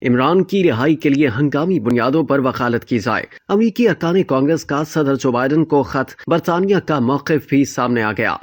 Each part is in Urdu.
عمران کی رہائی کے لیے ہنگامی بنیادوں پر وکالت کی جائے۔ امریکی ارکان کانگریس کا صدر جو بائیڈن کو خط، برطانیہ کا موقف بھی سامنے آ گیا۔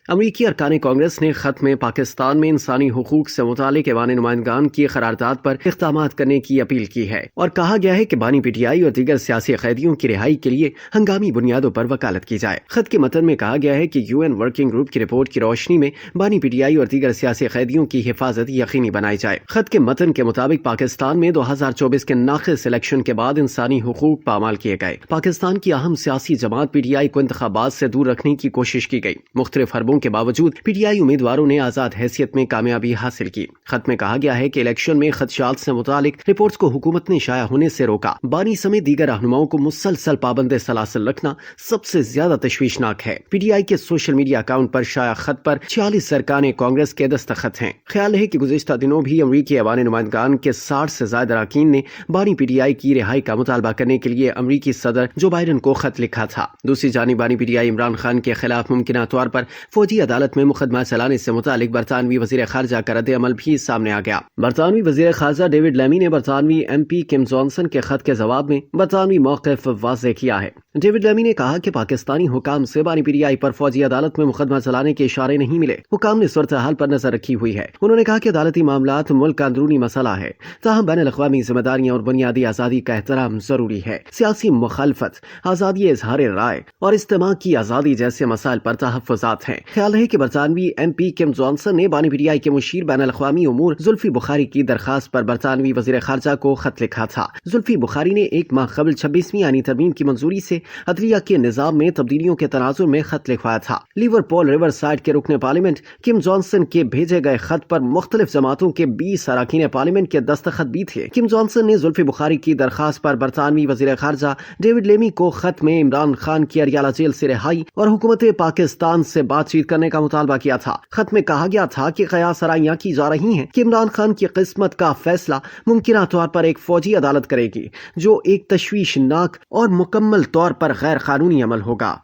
امریکی ارکان کانگریس نے خط میں پاکستان میں انسانی حقوق سے متعلق ایوان نمائندگان کی قرارداد پر اقدامات کرنے کی اپیل کی ہے اور کہا گیا ہے کہ بانی پی ٹی آئی اور دیگر سیاسی قیدیوں کی رہائی کے لیے ہنگامی بنیادوں پر وکالت کی جائے۔ خط کے متن میں کہا گیا ہے کہ یو این ورکنگ گروپ کی رپورٹ کی روشنی میں بانی پی ٹی آئی اور دیگر سیاسی قیدیوں کی حفاظت یقینی بنائی جائے۔ خط کے متن کے مطابق پاکستان میں 2024 کے ناقص الیکشن کے بعد انسانی حقوق پامال کیے گئے۔ پاکستان کی اہم سیاسی جماعت پی ٹی آئی کو انتخابات سے دور رکھنے کی کوشش کی گئی۔ مختلف حربوں کے باوجود پی ٹی آئی امیدواروں نے آزاد حیثیت میں کامیابی حاصل کی۔ خط میں کہا گیا ہے کہ الیکشن میں خدشات سے متعلق رپورٹس کو حکومت نے شائع ہونے سے روکا۔ بانی سمیت دیگر رہنماؤں کو مسلسل پابند سلاسل رکھنا سب سے زیادہ تشویشناک ہے۔ پی ٹی آئی کے سوشل میڈیا اکاؤنٹ پر شائع خط پر 46 ارکان کانگریس کے دستخط ہیں۔ خیال ہے کہ گزشتہ دنوں بھی امریکی ایوان نمائندگان کے 60 سے زائد اراکین نے بانی پی ٹی آئی کی رہائی کا مطالبہ کرنے کے لیے امریکی صدر جو بائیڈن کو خط لکھا تھا۔ دوسری جانب بانی P T I Imran Khan کے خلاف ممکنہ طور پر فوجی عدالت میں مقدمہ چلانے سے متعلق برطانوی وزیر خارجہ کا رد عمل بھی سامنے آ گیا۔ برطانوی وزیر خارجہ ڈیوڈ لیمی نے برطانوی ایم پی کم جانسن کے خط کے جواب میں برطانوی موقف واضح کیا ہے۔ ڈیوڈ لیمی نے کہا کہ پاکستانی حکام سے بانی پی ٹی آئی پر فوجی عدالت میں مقدمہ چلانے کے اشارے نہیں ملے۔ حکام نے صورتحال پر نظر رکھی ہوئی ہے۔ انہوں نے کہا کہ عدالتی معاملات ملک کا اندرونی مسئلہ ہے، تاہم بین الاقوامی ذمہ داریاں اور بنیادی آزادی کا احترام ضروری ہے۔ سیاسی مخالفت، آزادی اظہار رائے اور اجتماع کی آزادی جیسے مسائل پر تحفظات ہیں۔ خیال ہے کہ برطانوی ایم پی کم جانسن نے بانی پی ٹی آئی کے مشیر بین الاقوامی امور زلفی بخاری کی درخواست پر برطانوی وزیر خارجہ کو خط لکھا تھا۔ زلفی بخاری نے ایک ماہ قبل 26ویں آئینی ترمیم کی منظوری سے عدلیہ کے نظام میں تبدیلیوں کے تناظر میں خط لکھوایا تھا۔ لیورپول ریور سائڈ کے رکن پارلیمنٹ کم جانسن کے بھیجے گئے خط پر مختلف جماعتوں کے 20 اراکین پارلیمنٹ کے دستخط بھی تھے۔ کم جانسن نے زلفی بخاری کی درخواست پر برطانوی وزیر خارجہ ڈیوڈ لیمی کو خط میں عمران خان کی اریالہ جیل سے رہائی اور حکومت پاکستان سے بات چیت کرنے کا مطالبہ کیا تھا۔ خط میں کہا گیا تھا کہ قیاس آرائیاں کی جا رہی ہیں کہ عمران خان کی قسمت کا فیصلہ ممکنہ طور پر ایک فوجی عدالت کرے گی، جو ایک تشویشناک اور مکمل طور پر غیر قانونی عمل ہوگا۔